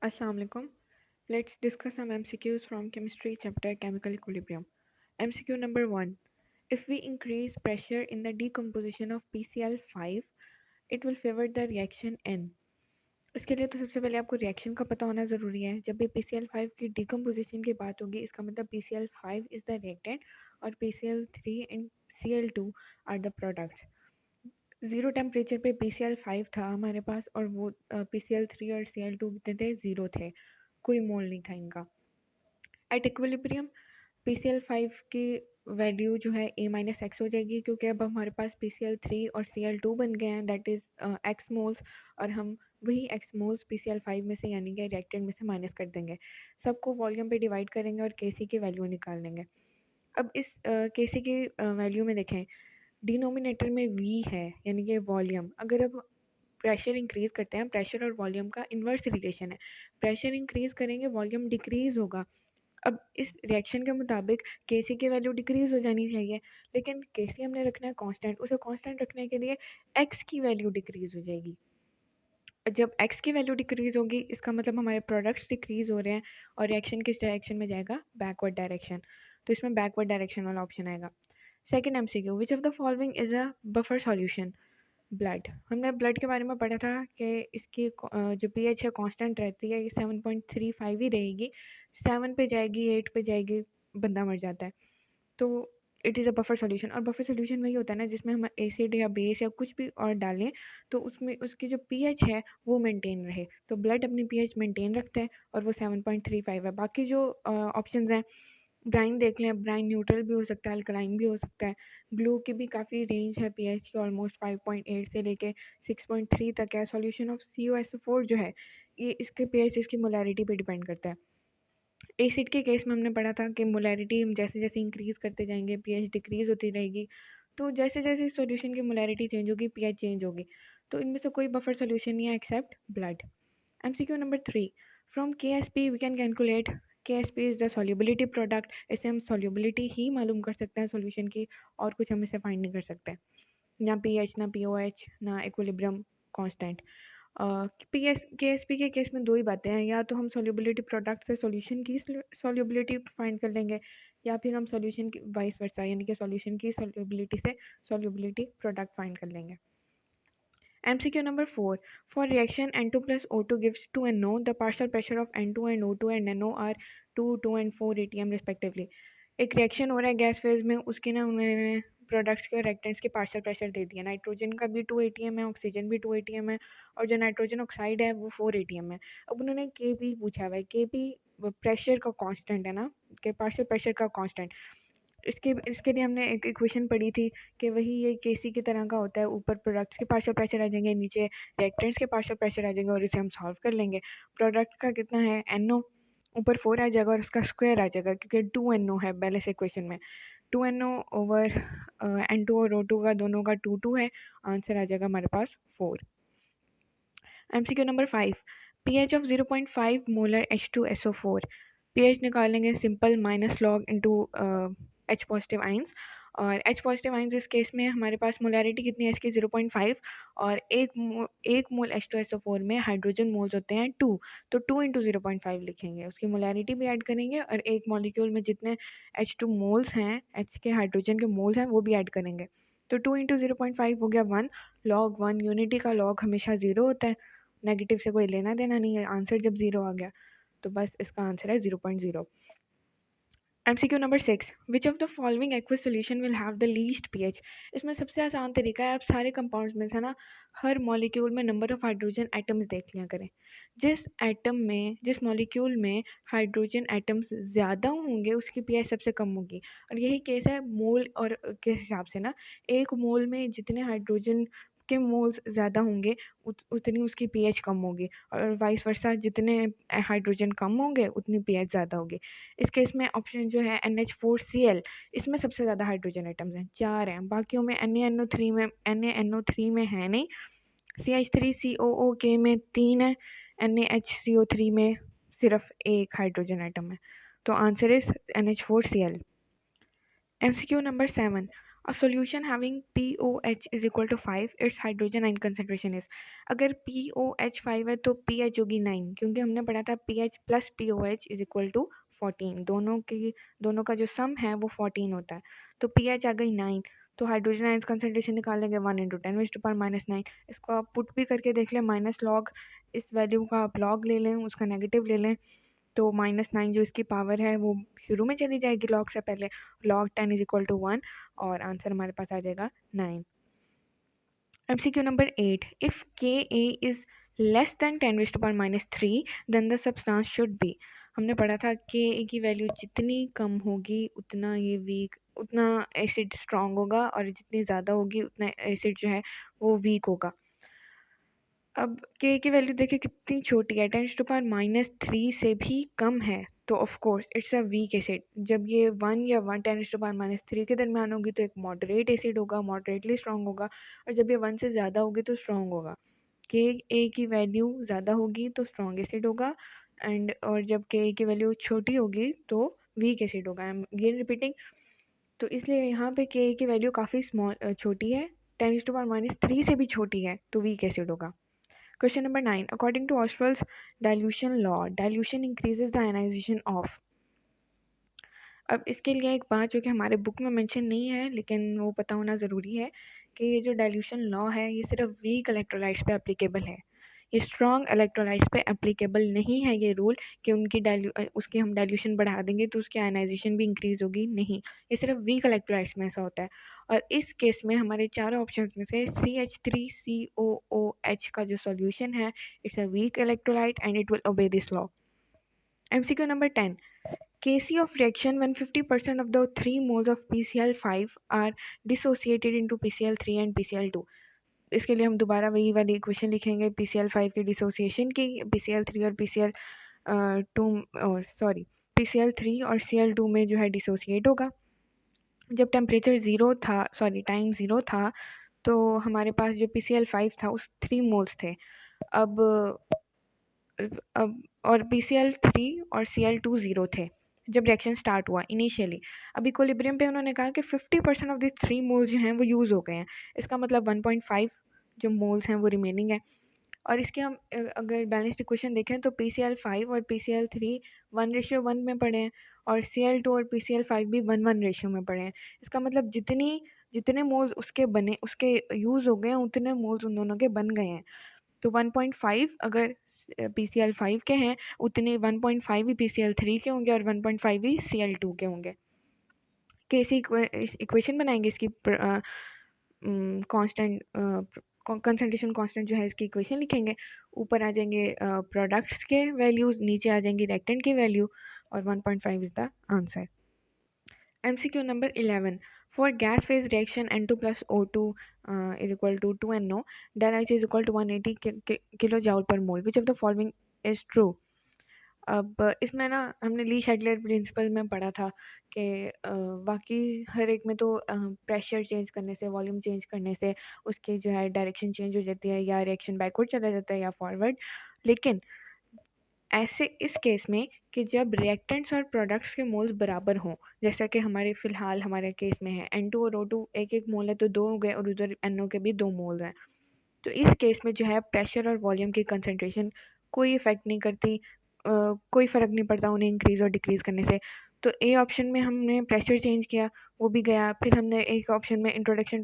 Assalamu alaikum. Let's discuss some MCQs from chemistry chapter chemical equilibrium. MCQ number 1. If we increase pressure in the decomposition of PCl5, it will favor the reaction N. इसके लिए तो सबसे पहले आपको reaction का पता होना ज़रूरी है। जब भी PCl5 की डिकम्पोजिशन की बात होगी इसका मतलब PCl5 इज़ द रिएक्टेंट और PCl3 and Cl2 are the products. Zero temperature पे PCl5 था हमारे पास और वो PCl3 और Cl2 कितने थे, ज़ीरो थे, कोई मोल नहीं था इनका। एट इक्विलिब्रियम PCl5 की वैल्यू जो है A माइनस एक्स हो जाएगी क्योंकि अब हमारे पास PCl3 और Cl2 बन गए हैं, दैट इज़ एक्स मोल्स, और हम वही एक्स मोल्स PCl5 में से यानी कि रिएक्टेंट में से माइनस कर देंगे। सबको वॉल्यूम पे डिवाइड करेंगे और Kc की वैल्यू निकाल लेंगे। अब इस Kc की वैल्यू में देखें, डिनोमिनेटर में V है यानी कि वॉल्यूम। अगर अब प्रेशर इंक्रीज़ करते हैं, प्रेशर और वॉल्यूम का इन्वर्स रिलेशन है, प्रेशर इंक्रीज़ करेंगे वॉल्यूम डिक्रीज़ होगा। अब इस रिएक्शन के मुताबिक Kc की वैल्यू डिक्रीज़ हो जानी चाहिए, लेकिन Kc हमने रखना है कांस्टेंट, उसे कांस्टेंट रखने के लिए x की वैल्यू डिक्रीज़ हो जाएगी। जब x की वैल्यू डिक्रीज़ होगी इसका मतलब हमारे प्रोडक्ट्स डिक्रीज़ हो रहे हैं और रिएक्शन किस डायरेक्शन में जाएगा, बैकवर्ड डायरेक्शन, तो इसमें बैकवर्ड डायरेक्शन वाला ऑप्शन आएगा। Second MCQ, which of the following is a buffer solution. Blood, हमने ब्लड के बारे में पढ़ा था कि इसकी जो pH है कांस्टेंट रहती है, ये 7.35 ही रहेगी, 7 पे जाएगी 8 पे जाएगी बंदा मर जाता है। तो it is a buffer solution, और बफर सॉल्यूशन वही होता है ना जिसमें हम एसिड या बेस या कुछ भी और डालें तो उसमें उसकी जो pH है वो मेंटेन रहे। तो ब्लड अपनी pH मेंटेन रखता है और वो 7.35 है। बाकी जो ऑप्शंस हैं, ब्राइन देख लें, ब्राइन न्यूट्रल भी हो सकता है, अल्कलाइन भी हो सकता है। ग्लू की भी काफ़ी रेंज है pH की, ऑलमोस्ट 5.8 से लेके 6.3 तक है। सॉल्यूशन ऑफ CuSO4 जो है ये इसके pH इसकी मोलैरिटी पे डिपेंड करता है। एसिड के केस में हमने पढ़ा था कि मोलैरिटी जैसे जैसे इंक्रीज़ करते जाएंगे pH डिक्रीज़ होती रहेगी, तो जैसे जैसे सॉल्यूशन की मोलैरिटी चेंज होगी pH चेंज होगी। तो इनमें से कोई बफर सॉल्यूशन नहीं है except blood. MCQ number 3, from KSP we can calculate, KSP is the solubility product. इससे हम सॉल्युबिलिटी ही मालूम कर सकते हैं सॉल्यूशन की, और कुछ हम इसे फाइंड नहीं कर सकते। ना pH, ना POH, ना इक्विलिब्रियम कांस्टेंट। KSP के केस में दो ही बातें हैं, या तो हम सॉल्युबिलिटी प्रोडक्ट से सॉल्यूशन की सॉल्युबिलिटी फाइंड कर लेंगे, या फिर हम सॉल्यूशन की वाइस वर्सा यानी कि सॉल्यूशन की सॉल्युबिलिटी से सॉल्युबिलिटी प्रोडक्ट फाइंड कर लेंगे। MCQ number 4. For reaction N2 plus O2 gives 2 NO, the partial pressure of N2 and O2 and NO are 2, 2 and 4 atm respectively. एक रिएक्शन हो रहा है गैस फेज में, उसके ना उन्होंने प्रोडक्ट्स के और रिएक्टेंट्स के पार्शियल प्रेशर दे दिया। नाइट्रोजन का भी 2 atm है, ऑक्सीजन भी 2 atm है, और जो नाइट्रोजन ऑक्साइड है वो 4 atm है। अब उन्होंने Kp पूछा हुआ है, Kp प्रेशर का कांस्टेंट है ना, के पार्शियल प्रेशर का कांस्टेंट। इसके लिए हमने एक इक्वेशन पढ़ी थी कि वही ये Kc की तरह का होता है, ऊपर प्रोडक्ट्स के पार्शियल प्रेशर आ जाएंगे, नीचे रिएक्टेंट्स के पार्शियल प्रेशर आ जाएंगे, और इसे हम सॉल्व कर लेंगे। प्रोडक्ट का कितना है NO, ऊपर 4 आ जाएगा और उसका स्क्वायर आ जाएगा क्योंकि 2 NO है पहले से इक्वेशन में। 2 NO ओवर N2 और O2 का दोनों का 2 2 है, आंसर आ जाएगा हमारे पास 4। MCQ number 5, pH of 0.5 molar H2SO4। pH निकालेंगे simple minus log into H positive ions, और H पॉजिटिव आइंस इस केस में हमारे पास मोलैरिटी कितनी है इसकी 0.5, और एक मोल H2SO4 में हाइड्रोजन मोल्स होते हैं 2, तो 2 इंटू 0.5 लिखेंगे, उसकी मोलैरिटी भी ऐड करेंगे और एक मॉलिक्यूल में जितने H2 मोल्स हैं, H के हाइड्रोजन के मोल्स हैं वो भी ऐड करेंगे। तो 2 इंटू 0.5 हो गया 1, लॉग 1, यूनिटी का लॉग हमेशा 0 होता है, नेगेटिव से कोई लेना देना नहीं है, आंसर जब 0 आ गया तो बस इसका आंसर है 0.0। MCQ number 6, which of the following aqueous solution will have the least pH। इसमें सबसे आसान तरीका है, आप सारे कंपाउंड्स में से ना हर मॉलिक्यूल में नंबर ऑफ़ हाइड्रोजन एटम्स देख लिया करें। जिस मॉलिक्यूल में हाइड्रोजन एटम्स ज़्यादा होंगे उसकी pH सबसे कम होगी, और यही केस है मोल और के हिसाब से ना, एक मोल में जितने हाइड्रोजन के मोल्स ज़्यादा होंगे उतनी उसकी pH कम होगी, और वाइस वर्सा जितने हाइड्रोजन कम होंगे उतनी pH ज़्यादा होगी। इस केस में ऑप्शन जो है NH4Cl, इसमें सबसे ज़्यादा हाइड्रोजन एटम्स हैं, 4 हैं, बाकियों में NaNO3 में है नहीं, CH3COOK में 3 है, NaHCO3 में सिर्फ एक हाइड्रोजन एटम है, तो answer is NH4Cl। MCQ number 7, A solution having POH is equal to 5, its hydrogen ion concentration is. अगर POH 5 है तो pH होगी 9, क्योंकि हमने पढ़ा था pH plus POH is equal to 14, दोनों का जो सम है वो 14 होता है, तो pH आ गई 9, तो हाइड्रोजन आयंस कंसनट्रेशन निकालेंगे 1 × 10⁻⁻⁹। इसको आप पुट भी करके देख लें, माइनस लॉग, इस वैल्यू का आप लॉग ले लें, उसका नेगेटिव ले लें, तो -9 जो इसकी पावर है वो शुरू में चली जाएगी लॉग से पहले, log 10 इज इक्वल टू 1, और आंसर हमारे पास आ जाएगा 9। MCQ number 8, if Ka is less than 10⁻³ then the substance should be. हमने पढ़ा था Ka की वैल्यू जितनी कम होगी उतना ये वीक, उतना एसिड स्ट्रॉन्ग होगा, और जितनी ज़्यादा होगी उतना एसिड जो है वो वीक होगा। अब K की वैल्यू देखिए कितनी छोटी है, 10⁻³ से भी कम है, तो of course it's a weak acid. जब ये 1 या 10⁻³ के दरमियान होगी तो एक मॉडरेट एसिड होगा, मॉडरेटली स्ट्रॉन्ग होगा, और जब ये 1 से ज़्यादा होगी तो स्ट्रॉन्ग होगा। Ka की वैल्यू ज़्यादा होगी तो स्ट्रॉन्ग एसिड होगा, और जब Ka की वैल्यू छोटी होगी तो वीक एसिड होगा। आई एम अगेन रिपीटिंग, तो इसलिए यहाँ पे Ka की वैल्यू काफ़ी छोटी है, 10⁻³ से भी छोटी है, तो वीक एसिड होगा। Question number 9. According to Ostwald's dilution law, dilution increases the ionization of. अब इसके लिए एक बात जो कि हमारे बुक में मेंशन नहीं है लेकिन वो पता होना ज़रूरी है कि ये जो डाइल्यूशन लॉ है ये सिर्फ वीक इलेक्ट्रोलाइट्स पे एप्लीकेबल है, ये स्ट्रॉन्ग इलेक्ट्रोलाइट्स पे एप्लीकेबल नहीं है ये रूल कि उसकी हम डाइल्यूशन बढ़ा देंगे तो उसकी आयनाइजेशन भी इंक्रीज़ होगी, नहीं, ये सिर्फ वीक इलेक्ट्रोलाइट्स में ऐसा होता है। और इस केस में हमारे चारों ऑप्शन में से CH3COOH का जो सॉल्यूशन है it's a weak electrolyte and it will obey this law. MCQ number 10. Kc of reaction when 50% of the 3 moles of PCl5 are dissociated into PCl3 and PCl2. इसके लिए हम दोबारा वही वाली इक्वेशन लिखेंगे PCl5 की डिसोसिएशन की, PCl3 और PCl3 और Cl2 में जो है डिसोसिएट होगा। जब टेम्परेचर टाइम ज़ीरो था तो हमारे पास जो PCl5 था उस 3 मोल्स थे। अब और PCl3 और Cl2 ज़ीरो थे जब रिएक्शन स्टार्ट हुआ इनिशियली। अब इक्विलिब्रियम पे उन्होंने कहा कि 50% ऑफ द 3 मोल्स जो हैं वो यूज़ हो गए हैं, इसका मतलब 1.5 जो मोल्स हैं वो रिमेनिंग है। और इसके हम अगर बैलेंस्ड इक्वेशन देखें तो PCl5 और PCl3 1:1 में पड़े हैं, और Cl2 और PCl5 भी 1:1 रेशियो में पड़े हैं। इसका मतलब जितने मोल्स उसके यूज़ हो गए हैं उतने मोल्स उन दोनों के बन गए हैं। तो 1.5 अगर PCl5 के हैं उतने 1.5 ही PCl3 के होंगे और 1.5 ही Cl2 के होंगे। कैसी इक्वेशन बनाएंगे इसकी कांस्टेंट कंसंट्रेशन कांस्टेंट जो है इसकी इक्वेशन लिखेंगे, ऊपर आ जाएंगे प्रोडक्ट्स के वैल्यूज़, नीचे आ जाएंगी रिएक्टेंट की वैल्यू, और 1.5 is the answer. MCQ number 11. For gas phase reaction N2 plus O2 is equal to 2NO, then H is equal to 180 kilojoule per mole. Which of the following is true? अब इसमें ना हमने ली शेडलर principal में पढ़ा था कि बाकी हर एक में तो प्रेशर चेंज करने से, वॉल्यूम चेंज करने से उसकी जो है डायरेक्शन चेंज हो जाती है, या रिएक्शन बैकवर्ड चला जाता है या फॉरवर्ड। लेकिन ऐसे इस केस में कि जब रिएक्टेंट्स और प्रोडक्ट्स के मोल्स बराबर हों, जैसा कि फ़िलहाल हमारे केस में है N2 और O2 एक मोल है तो 2 हो गए, और उधर NO के भी 2 मोल्स हैं, तो इस केस में जो है प्रेशर और वॉल्यूम की कंसंट्रेशन कोई इफ़ेक्ट नहीं करती, कोई फ़र्क नहीं पड़ता उन्हें इंक्रीज़ और डिक्रीज़ करने से। तो ए ऑप्शन में हमने प्रेशर चेंज किया, वो भी गया, फिर हमने एक ऑप्शन में introduction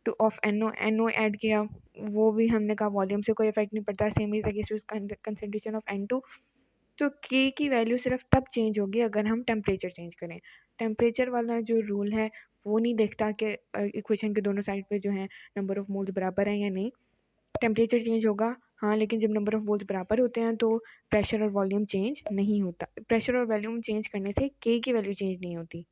two of NO add किया, वो भी हमने कहा वॉल्यूम से कोई इफेक्ट नहीं पड़ता, same is against concentration of N2। तो K की वैल्यू सिर्फ तब चेंज होगी अगर हम टेम्परेचर चेंज करें। टेम्परेचर वाला जो रूल है वो नहीं देखता कि इक्वेशन के दोनों साइड पे जो है नंबर ऑफ़ मोल्स बराबर हैं या नहीं, टेम्परेचर चेंज होगा हाँ, लेकिन जब नंबर ऑफ़ मोल्स बराबर होते हैं तो प्रेशर और वॉल्यूम चेंज नहीं होता, प्रेशर और वॉल्यूम चेंज करने से K की वैल्यू चेंज नहीं होती।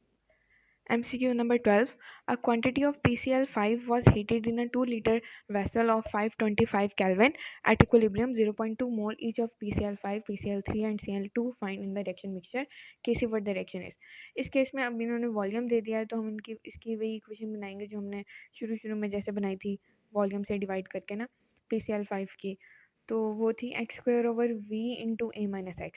MCQ number 12. A quantity of PCl5 was heated in a 2-liter vessel of 525 Kelvin at equilibrium 0.2 mole each of PCl5, PCl3 and Cl2 find in the reaction mixture. Kc what the reaction is. इस case में अब इन्होंने volume दे दिया है तो हम इसकी वही इक्वेशन बनाएंगे जो हमने शुरू में जैसे बनाई थी वॉल्यूम से डिवाइड करके ना PCl5 की, तो वो थी x² / v × a - x।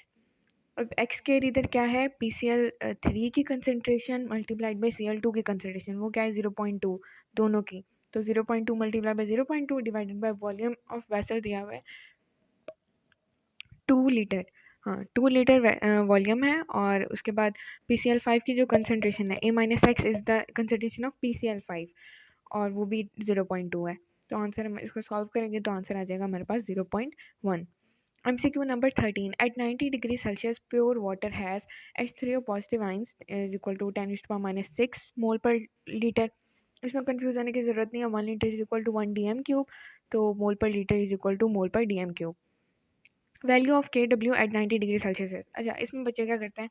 अब एक्स केयर इधर क्या है, PCl3 की कंसनट्रेशन मल्टीप्लाइड बाई Cl2 की कंसनट्रेशन, वो क्या है 0.2 दोनों की। तो 0.2 multiply by 0.2 divided by volume of vessel दिया हुआ है 2 लीटर। हाँ 2 लीटर वॉल्यूम है, और उसके बाद PCl5 की जो कंसनट्रेशन है A-X is the concentration of PCl5, और वो भी 0.2 है। तो आंसर हम इसको सॉल्व करेंगे तो आंसर आ जाएगा हमारे पास 0.1। MCQ number 13. At 90 degrees Celsius, pure water has H3O positive ions is equal to 10 to the power minus 6 mole per litre. इसमें कंफ्यूज होने की ज़रूरत नहीं है, 1 litre is equal to 1 DM cube, तो mole per litre is equal to mole per DM cube. Value of KW at 90 degree Celsius है। अच्छा, इसमें बच्चे क्या करते हैं,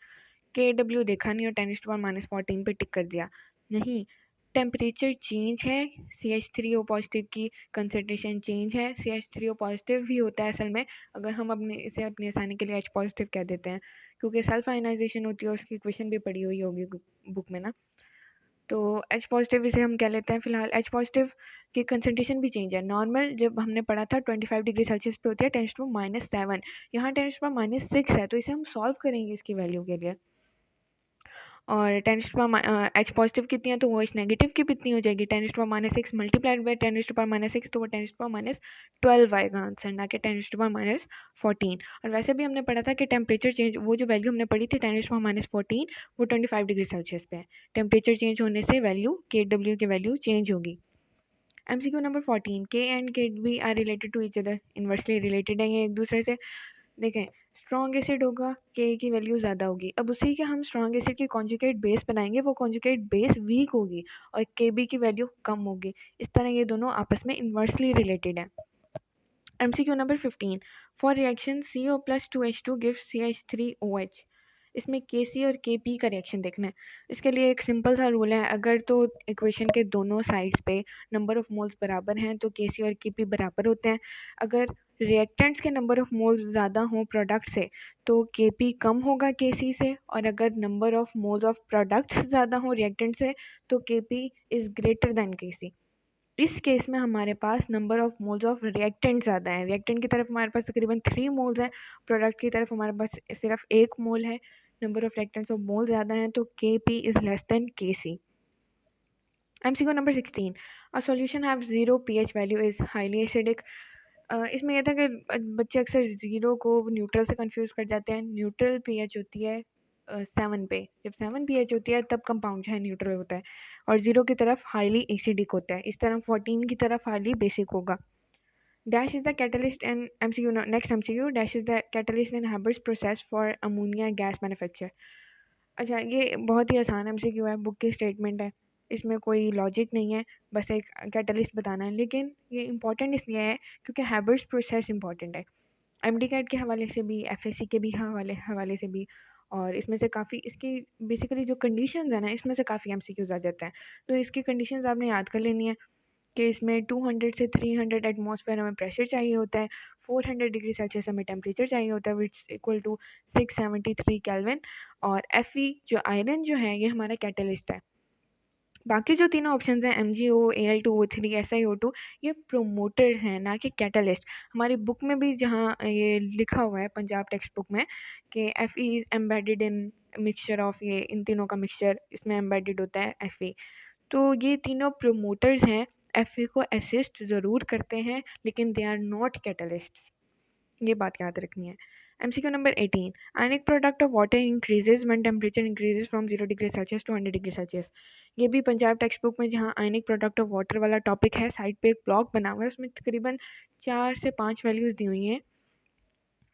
KW देखा नहीं और 10 to the power minus 14 पे टिक कर दिया, नहीं, टेम्परेचर चेंज है, CH3O पॉजिटिव की कंसनट्रेशन चेंज है। CH3O पॉजिटिव भी होता है असल में, अगर हम इसे अपनी आसानी के लिए H पॉजिटिव कह देते हैं, क्योंकि सेल्फ आयनाइजेशन होती है, उसकी इक्वेशन भी पढ़ी हुई होगी बुक में ना। तो H पॉजिटिव इसे हम कह लेते हैं फिलहाल। H पॉजिटिव की कंसनट्रेशन भी चेंज है। नॉर्मल जब हमने पढ़ा था 25 डिग्री सेल्सियस पे होती है 10 to -7, यहाँ 10 to -6 है, तो इसे हम सॉल्व करेंगे इसकी वैल्यू के लिए। और 10 टू पावर H पॉजिटिव कितनी है, तो वो H नेगेटिव की कितनी हो जाएगी, 10 to power -6 multiplied by 10 to power -6, तो वो 10 टू पावर -12 आएगा आंसर, ना कि 10 टू पावर -14। और वैसे भी हमने पढ़ा था कि टेम्परेचर चेंज, वो जो वैल्यू हमने पढ़ी थी 10 टू पावर -14, वो 25 डिग्री सेल्सियस पे है। टेम्परेचर चेंज होने से वैल्यू KW की वैल्यू चेंज होगी। MCQ number 14. K and KB are related to each other, inversely related है ये एक दूसरे से। देखें, स्ट्रॉन्ग एसिड होगा, के की वैल्यू ज़्यादा होगी। अब उसी के हम स्ट्रॉन्ग एसिड की कॉन्जुगेट बेस बनाएंगे, वो कॉन्जुगेट बेस वीक होगी और के बी की वैल्यू कम होगी। इस तरह ये दोनों आपस में इन्वर्सली रिलेटेड है। MCQ number 15. For reaction CO plus 2H2 gives CH3OH, इसमें KC और KP का रिएक्शन देखना है। इसके लिए एक सिंपल सा रूल है, अगर तो इक्वेशन के दोनों साइड्स पे नंबर ऑफ मोल्स बराबर हैं तो KC और KP बराबर होते हैं। अगर रिएक्टेंट्स के नंबर ऑफ मोल्स ज़्यादा हों प्रोडक्ट से तो KP कम होगा KC से, और अगर number of moles of products ज़्यादा हों रिएक्टेंट से तो KP is greater than KC। इस केस में हमारे पास number of moles of reactant ज़्यादा है। रिएक्टेंट की तरफ हमारे पास तकरीबन 3 मोल्स हैं, प्रोडक्ट की तरफ हमारे पास सिर्फ 1 मोल है। Number of reactants of mole ज़्यादा हैं तो KP is less than KC। MCQ number 16. A solution have 0 pH value is highly acidic. इसमें यह था कि बच्चे अक्सर ज़ीरो को न्यूट्रल से कंफ्यूज कर जाते हैं। न्यूट्रल pH होती है 7 पे, जब 7 pH होती है तब कंपाउंड जो है न्यूट्रल होता है, और 0 की तरफ हाईली एसिडिक होता है। इस तरह 14 की तरफ हाईली बेसिक होगा। Dash is the catalyst in MCQ, next MCQ, dash is the catalyst in Haber's process for ammonia gas manufacture. अच्छा, ये बहुत ही आसान MCQ है, बुक की स्टेटमेंट है, इसमें कोई लॉजिक नहीं है, बस एक कैटलिस्ट बताना है। लेकिन ये इंपॉर्टेंट इसलिए है क्योंकि हैबर्स प्रोसेस इंपॉर्टेंट है, MD कैट के हवाले से भी, FSC के भी हवाले से भी, और इसमें से काफ़ी इसकी बेसिकली जो कंडीशंस है ना, इसमें से काफ़ी MCQs आ जाते हैं। तो इसकी कंडीशंस आपने याद कर लेनी है कि इसमें 200 से 300 एटमॉस्फेयर हमें प्रेशर चाहिए होता है, 400 डिग्री सेल्सियस हमें टेम्परेचर चाहिए होता है विच इक्वल टू 673 केल्विन, और Fe जो आयरन जो है ये हमारा कैटलिस्ट है। बाकी जो तीनों ऑप्शंस हैं MgO, Al2O3, SiO2, ये प्रोमोटर्स हैं ना कि कैटलिस्ट। हमारी बुक में भी जहाँ ये लिखा हुआ है पंजाब टेक्स्ट बुक में कि Fe is embedded in mixture of, ये इन तीनों का मिक्सचर इसमें एम्बेडेड होता है Fe। तो ये तीनों प्रोमोटर्स हैं, Fe को असिस्ट ज़रूर करते हैं लेकिन दे आर नॉट कैटलिस्ट्स, ये बात याद रखनी है। MCQ number 18. Ionic product of water increases when temperature increases from 0 degree Celsius to 100 degree Celsius. ये भी पंजाब टेक्स्ट बुक में जहाँ आयनिक प्रोडक्ट ऑफ वाटर वाला टॉपिक है, साइड पे एक ब्लॉक बना हुआ है, उसमें तकरीबन 4 से 5 वैल्यूज़ दी हुई हैं,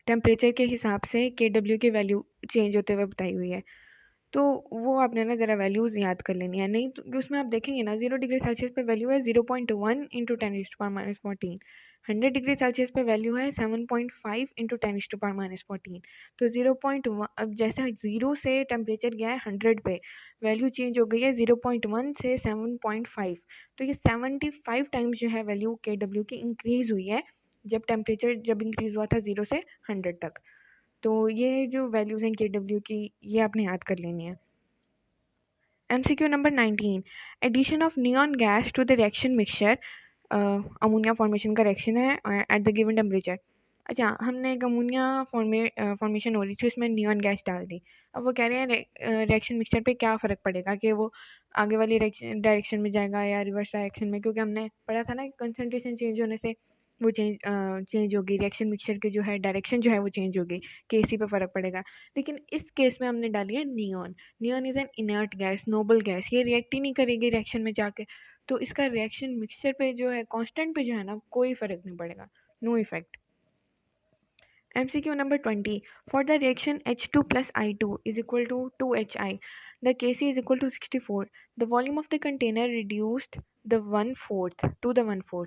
टेम्परेचर के हिसाब से KW की वैल्यू चेंज होते हुए बताई हुई है। तो वो आपने ना ज़रा वैल्यूज़ याद कर लेनी है, नहीं तो उसमें आप देखेंगे ना 0 डिग्री सेल्सियस पे वैल्यू है 0.1 इंटू 10⁻⁻14, 100 डिग्री सेल्सियस पे वैल्यू है 7.5 इंटू 10⁻⁻14। तो 0.1, अब जैसे 0 से टेम्परेचर गया है 100 पे, वैल्यू चेंज हो गई है 0.1 से 7.5, तो ये 75 टाइम्स जो है वैल्यू KW की इंक्रीज़ हुई है जब टेम्परेचर जब इंक्रीज़ हुआ था 0 से 100 तक। तो ये जो वैल्यूज़ हैं KW की, ये आपने याद कर लेनी है। MCQ number 19. Addition of neon gas to the reaction mixture, ammonia formation का रिएक्शन है एट द गिवन टेम्परेचर। अच्छा, हमने एक अमोनिया फॉर्मेशन हो रही थी, उसमें नियॉन गैस डाल दी। अब वो कह रहे हैं रिएक्शन मिक्सचर पे क्या फ़र्क पड़ेगा कि वो आगे वाली डायरेक्शन में जाएगा या रिवर्स डायरेक्शन में, क्योंकि हमने पढ़ा था ना कि कंसंट्रेशन चेंज होने से वो चेंज होगी, रिएक्शन मिक्सचर की जो है डायरेक्शन जो है वो चेंज होगी, केसी पे फ़र्क पड़ेगा। लेकिन इस केस में हमने डाली है neon. Neon is an inert gas, noble gas, ये रिएक्ट ही नहीं करेगी रिएक्शन में जाके, तो इसका रिएक्शन मिक्सचर पे जो है, कांस्टेंट पे जो है ना, कोई फ़र्क नहीं पड़ेगा, no effect. MCQ number 20. For the reaction H2 plus I2 is equal to 2HI, the Kc is equal to 64. The volume of the container reduced the 1/4 to the 1/4.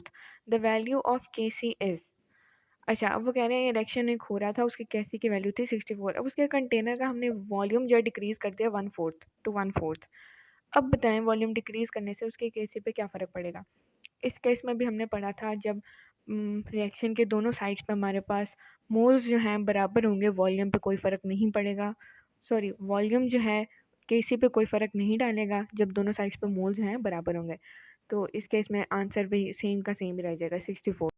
The value of Kc is, अच्छा, अब वो कह रहे हैं ये reaction एक हो रहा था, उसकी Kc की वैल्यू थी 64, अब उसके कंटेनर का हमने वॉल्यूम जो है डिक्रीज़ कर दिया 1/4 टू 1/4। अब बताएं वॉल्यूम डिक्रीज़ करने से उसके Kc पे क्या फ़र्क पड़ेगा। इस केस में भी हमने पढ़ा था, जब रिएक्शन के दोनों साइड्स पे हमारे पास मोल्स जो हैं बराबर होंगे, वॉल्यूम पे कोई फ़र्क नहीं पड़ेगा। सॉरी, वॉल्यूम जो है केसी पे कोई फ़र्क नहीं डालेगा जब दोनों साइड्स पे मोल्स जो हैं बराबर होंगे। तो इस केस में आंसर भी सेम का सेम ही रह जाएगा, 64।